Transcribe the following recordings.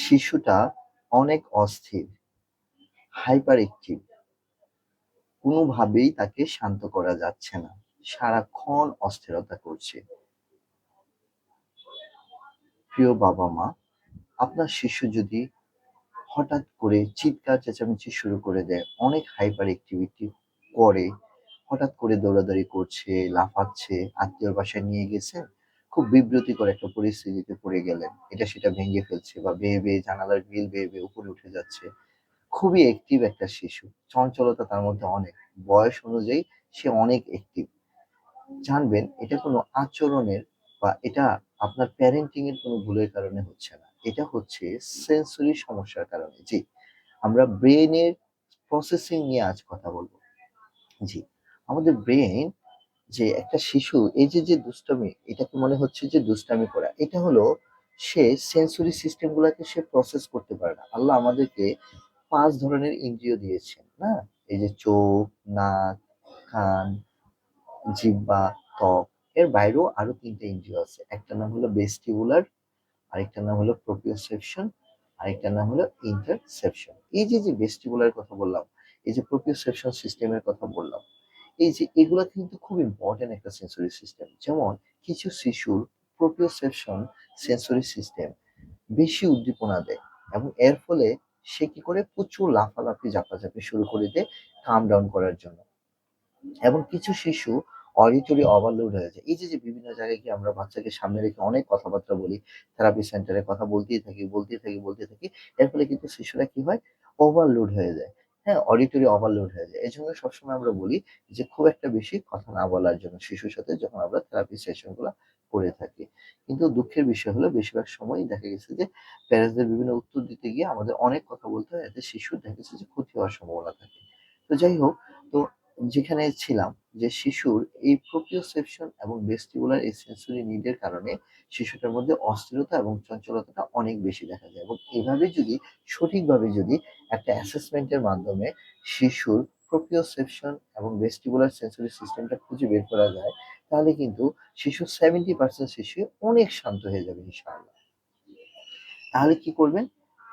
শিশুটা অনেক অস্থির, hyper active. কোনোভাবেই তাকে শান্ত করা যাচ্ছে না। সারাক্ষণ অস্থিরতা করছে। প্রিয় বাবা-মা, আপনার শিশু যদি হঠাৎ করে চিৎকার চেঁচামেচি শুরু করে দেয়, অনেক হাইপার অ্যাক্টিভিটি করে, হঠাৎ করে দৌড়াদৌড়ি করছে, লাফাচ্ছে, আত্মীয়র বাসায় নিয়ে গেছেন, খুব বিব্রতিকর একটা পরিস্থিতিতে পড়ে গেলেন। এটা সেটা ভেঙে ফেলছে বা বেয়ে, বেয়ে জানালার গ্রিল বেয়ে, বেয়ে উপরে উঠে যাচ্ছে। খুবই অ্যাক্টিভ একটা শিশু। চঞ্চলতা তার মধ্যে অনেক। বয়স অনুযায়ী সে অনেক অ্যাক্টিভ। জানবেন এটা কোনো আচরণের বা এটা আপনার প্যারেন্টিং এর কোনো ভুলের কারণে হচ্ছে না। এটা হচ্ছে সেন্সরি সমস্যার কারণে। জি, আমরা ব্রেইনের প্রসেসিং নিয়ে আজ কথা বলবো। জি, আমাদের ব্রেইন যে একটা শিশু এই যে দুষ্টামি, এটাকে মনে হচ্ছে যে দুষ্টামি করা। এটা হলো সে সেন্সরি সিস্টেম গুলাকে সে প্রসেস করতে পারে না। আল্লাহ আমাদেরকে ৫ ধরনের ইন্দ্রিয় দিয়েছেন, না? এই যে চোখ, নাক, কান, জিহ্বা, ত্বক। এর বাইরেও আরো ৩ টা ইন্দ্রিয় আছে। একটার নাম হলো ভেস্টিবুলার, আরেকটার নাম হলো প্রোপ্রিওসেপশন, আরেকটার নাম হলো ইন্টারসেপশন। এই যে ভেস্টিবুলার কথা বললাম, এই যে প্রোপ্রিওসেপশন সিস্টেমের কথা বললাম, এই যে এগুলা কিন্তু খুব ইম্পর্টেন্ট একটা সেন্সরি সিস্টেম। যেমন কিছু শিশুর প্রোপ্রিওসেপশন সেন্সরি সিস্টেম বেশি উদ্দীপনা দেয় এবং এর ফলে সে কি করে প্রচুর লাফালাফি ঝাপাঝাপি শুরু করে দেয় কাম ডাউন করার জন্য। এবং কিছু শিশু অডিটরি ওভারলোড হয়ে যায়। এই যে বিভিন্ন জায়গায় গিয়ে আমরা বাচ্চাকে সামনে রেখে অনেক কথাবার্তা বলি, থেরাপি সেন্টারে কথা বলতেই থাকি। এর ফলে কিন্তু শিশুরা কি হয়? ওভারলোড হয়ে যায়। হ্যাঁ? অডিটরি ওভারলোড হয়ে যায়। এজন্য সবসময় আমরা বলি যে খুব একটা বেশি কথা না বলার জন্য শিশুর সাথে যখন আমরা থেরাপি সেশন গুলা করে থাকি। কিন্তু দুঃখের বিষয় হলো বেশিরভাগ সময়ই দেখা গেছে যে প্যারেন্টসদের বিভিন্ন উত্তর দিতে গিয়ে আমাদের অনেক কথা বলতে হয়। এতে শিশুর দেখা গেছে যে ক্ষতি হওয়ার সম্ভাবনা থাকে। তো যাই হোক, তো যেখানে ছিলাম যে শিশুর এই প্রোপ্রিওসেপশন এবং ভেস্টিবুলার এই সেন্সরি নিডের কারণে শিশুটার মধ্যে অস্থিরতা এবং চঞ্চলতাটা অনেক বেশি দেখা যায় এবং এভাবে যদি সঠিকভাবে যদি একটা অ্যাসেসমেন্টের মাধ্যমে শিশুর প্রোপ্রিওসেপশন এবং ভেস্টিবুলার সেন্সরি সিস্টেমটা খুঁজে বের করা যায়, তাহলে কিন্তু শিশুর 70% শিশু অনেক শান্ত হয়ে যাবে ইনশাআল্লাহ। তাহলে কি করবেন?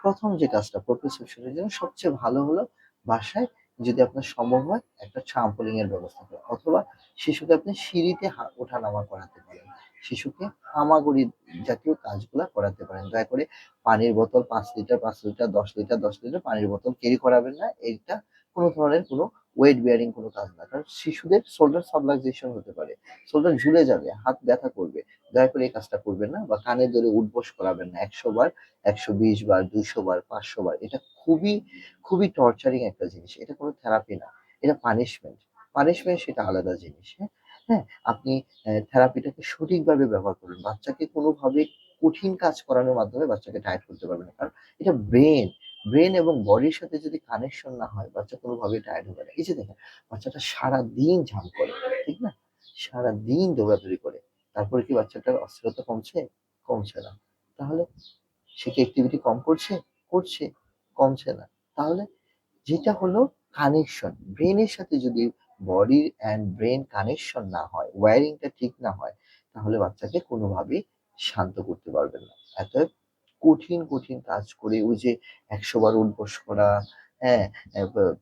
১ম যে কাজটা প্রোপ্রিওসেপশন এর জন্য সবচেয়ে ভালো হলো বাসায় যদি আপনার সম্ভব হয় একটা ট্রাম্পোলিন এর ব্যবস্থা করা। অথবা শিশুকে আপনি সিঁড়িতে ওঠা-নামা করাতে পারেন। শিশুকে হামাগুড়ি জাতীয় কাজগুলা করাতে পারেন। দয়া করে পানির বোতল ৫ লিটার, ৫ লিটার, ১০ লিটার, ১০ লিটার পানির বোতল ক্যারি করাবেন না। এটা কোন ধরনের কোন ওয়েট বেয়ারিং কোন কাজ না। কারণ শিশুদের শোল্ডার সাবলাক্সেশন হতে পারে। শোল্ডার ঝুলে যাবে, হাত ব্যথা করবে। দয়া করে এই কাজটা করবেন না বা কানে ধরে উঠবোস করাবেন না। ১০০ বার, ১২০ বার, ২০০ বার, ৫০০ বার। এটা খুবই টর্চারিং একটা জিনিস। এটা কোনো থেরাপি না। এটা পানিশমেন্ট। পানিশমেন্ট সেটা আলাদা জিনিস। হ্যাঁ? হ্যাঁ? আপনি থেরাপিটাকে সঠিকভাবে ব্যবহার করবেন। বাচ্চাকে কোনোভাবে কঠিন কাজ করানোর মাধ্যমে বাচ্চাকে টায়ারড করতে পারবেন না। কারণ এটা ব্রেন এবং বডির সাথে যদি কানেকশন না হয়, বাচ্চা কোনোভাবেই টায়ারড হবে না। এই যে দেখেন, বাচ্চাটা সারাদিন ঝাঁপ করে, ঠিক না? সারাদিন দৌড়াদৌড়ি করে। তারপরে কি বাচ্চাটার অস্থিরতা কমছে? কমছে না। তাহলে সে কি অ্যাক্টিভিটি কম করছে? করছে, কমছে না। তাহলে যেটা হলো কানেকশন, ব্রেইনের সাথে যদি বডি অ্যান্ড ব্রেইন কানেকশন না হয়, ওয়্যারিংটা ঠিক না হয়, তাহলে বাচ্চাকে কোনোভাবেই শান্ত করতে পারবেন না। অতএব কঠিন কাজ করে ওই যে ১০০ বার উঠবস করা, হ্যাঁ?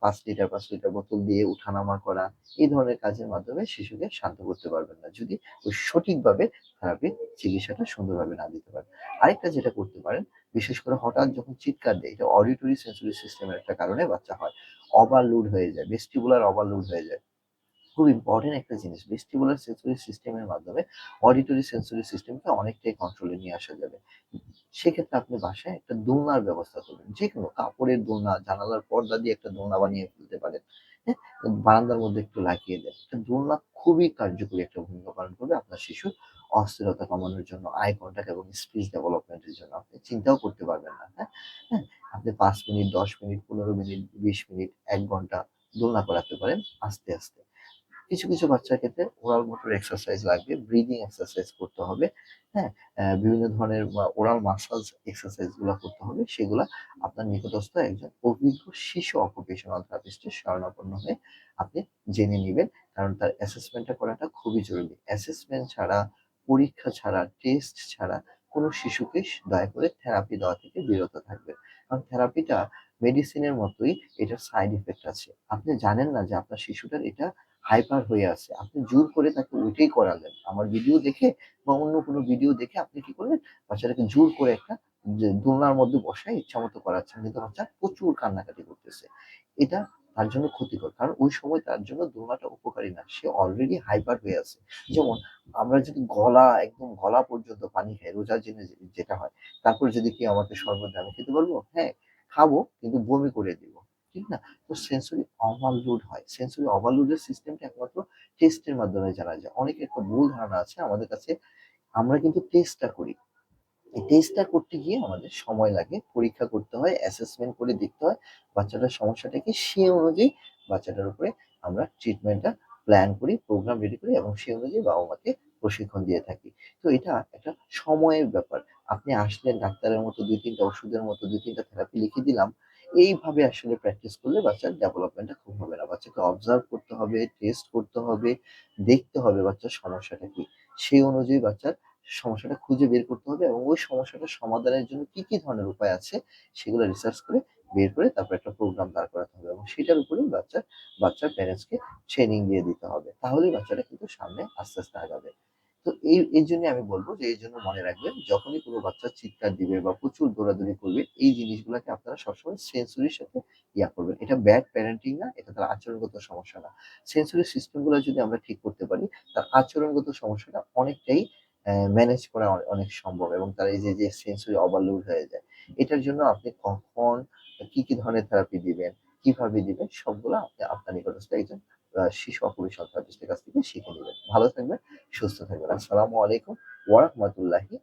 ৫ লিটার ৫ লিটার বোতল দিয়ে উঠানামা করা, এই ধরনের কাজের মাধ্যমে শিশুকে শান্ত করতে পারবেন না। যদি ওই সঠিকভাবে থেরাপির চিকিৎসাটা সুন্দরভাবে না দিতে পারেন। আরেকটা যেটা করতে পারেন, বিশেষ করে হঠাৎ যখন চিৎকার দেয়, এটা অডিটরি সেন্সরি সিস্টেমের একটা কারণে বাচ্চা হয়। ওভারলোড হয়ে যায়, ভেস্টিবুলার ওভারলোড হয়ে যায়। খুব ইম্পর্টেন্ট একটা জিনিস। ভেস্টিবুলার সেন্সরি সিস্টেমের মাধ্যমে অডিটরি সেন্সরি সিস্টেমকে অনেকটাই কন্ট্রোলে নিয়ে আসা যাবে। সেক্ষেত্রে আপনি বাসায় একটা দোলনার ব্যবস্থা করবেন। যেকোনো কাপড়ের দোলনা, জানালার পর্দা দিয়ে একটা দোলনা বানিয়ে ফেলতে পারেন। হ্যাঁ? বারান্দার মধ্যে একটু লাগিয়ে দেন। একটা দোলনা খুবই কার্যকরী একটা ভূমিকা পালন করবে আপনার শিশুর অস্থিরতা কমানোর জন্য, আই কনট্যাক্ট এবং স্পিচ ডেভেলপমেন্ট এর জন্য। আপনি চিন্তাও করতে পারবেন না। হ্যাঁ? হ্যাঁ? আপনি ৫ মিনিট, ১০ মিনিট, ১৫ মিনিট, ২০ মিনিট, ১ ঘন্টা দোলনা করাতে পারেন আস্তে। কিছু বাচ্চার ক্ষেত্রে ওরাল মোটর এক্সারসাইজ লাগবে, ব্রিদিং এক্সারসাইজ করতে হবে। হ্যাঁ? বিভিন্ন ধরনের ওরাল মাসাজ এক্সারসাইজ গুলা করতে হবে। সেগুলা আপনার নিকটস্থ একজন অভিজ্ঞ শিশু অকুপেশনাল থেরাপিস্টের শরণাপন্ন হয়ে আপনি জেনে নিবেন। কারণ তার অ্যাসেসমেন্টটা করাটা খুবই জরুরি। অ্যাসেসমেন্ট ছাড়া, পরীক্ষা ছাড়া, টেস্ট ছাড়া কোনো শিশুকে দয়া করে থেরাপি দেওয়া থেকে বিরত থাকবেন। কারণ থেরাপিটা মেডিসিনের মতোই, এটার সাইড ইফেক্ট আছে। আপনি জানেন না যে আপনার শিশুটার এটা হাইপার হয়ে আছে। আপনি জোর করে তাকে ওইটাই করালেন। আমার ভিডিও দেখে বা অন্য কোনো ভিডিও দেখে আপনি কি করলেন? বাচ্চাটাকে জোর করে একটা যে দোলনার মধ্যে বসায় ইচ্ছামত করাচ্ছেন। কিন্তু বাচ্চা প্রচুর কান্নাকাটি করতেছে। এটা তার জন্য ক্ষতিকর। কারণ ওই সময় তার জন্য দোলনাটা উপকারী না। সে অলরেডি হাইপার হয়ে আছে। যেমন আমরা যদি একদম গলা পর্যন্ত পানি খাই, রোজার দিনে যেটা হয়। তারপর যদি কেউ আমাকে শরবত দেয়, আমি খেতে পারবো? হ্যাঁ, খাবো, কিন্তু বমি করে দিব। ঠিক না? তো সেন্সরি ওভারলোড হয়। সেন্সরি ওভারলোডের সিস্টেমটা একমাত্র টেস্টের মাধ্যমে জানা যায়। অনেকের একটা ভুল ধারণা আছে আমাদের কাছে, আমরা কিন্তু টেস্টটা করি। এই টেস্টটা করতে গিয়ে আমাদের সময় লাগে, পরীক্ষা করতে হয়, অ্যাসেসমেন্ট করে দেখতে হয় বাচ্চাটার সমস্যাটা কি, সে অনুযায়ী বাচ্চাটার উপরে আমরা ট্রিটমেন্টটা প্ল্যান করি, প্রোগ্রাম রেডি করি এবং সেই অনুযায়ী বাবা মাকে প্রশিক্ষণ দিয়ে থাকি। তো এটা একটা সময়ের ব্যাপার। আপনি আসলেন ডাক্তারের মতো ২-৩ টা ওষুধের মতো ২-৩ টা থেরাপি লিখে দিলাম। এইভাবে আসলে প্র্যাকটিস করলে বাচ্চার ডেভেলপমেন্টটা খুব হবে না। বাচ্চাকে অবজার্ভ করতে হবে, টেস্ট করতে হবে, দেখতে হবে বাচ্চার সমস্যাটা কি। সেই অনুযায়ী বাচ্চার সমস্যাটা খুঁজে বের করতে হবে এবং ওই সমস্যাটার সমাধানের জন্য কি, কি ধরনের উপায় আছে সেগুলো রিসার্চ করে বের করে তারপর একটা প্রোগ্রাম দাঁড় করাতে হবে এবং সেটার উপরেই বাচ্চার প্যারেন্টসকে ট্রেনিং দিয়ে দিতে হবে। তাহলেই বাচ্চাটা কিন্তু সামনে আস্তে, আস্তে আগাবে। তো এইজন্যই আমি বলব যে এইজন্য মনে রাখবেন, যখনই কোনো বাচ্চা চিৎকার দিবে বা প্রচুর দৌড়াদৌড়ি করবে, এই জিনিসগুলাকে আপনারা সবসময় সেনসরির সাথে করবেন। এটা ব্যাড প্যারেন্টিং না, এটা তার আচরণগত সমস্যা না। সেনসরি সিস্টেম গুলো যদি আমরা ঠিক করতে পারি, তার আচরণগত সমস্যাটা অনেকটাই ম্যানেজ করা অনেক সম্ভব এবং তার এই যে সেনসরি ওভারলোড হয়ে যায়। এটার জন্য আপনি কখন কি, কি ধরনের থেরাপি দিবেন, কিভাবে দিবেন সবগুলা আপনি আপনার নিকটস্থ একজন শিশু অপরিসর থেরাপিস্টের কাছ থেকে শিখে নিবেন। ভালো থাকবেন, সুস্থ থাকবেন। আসসালামু আলাইকুম ওয়া রাহমাতুল্লাহি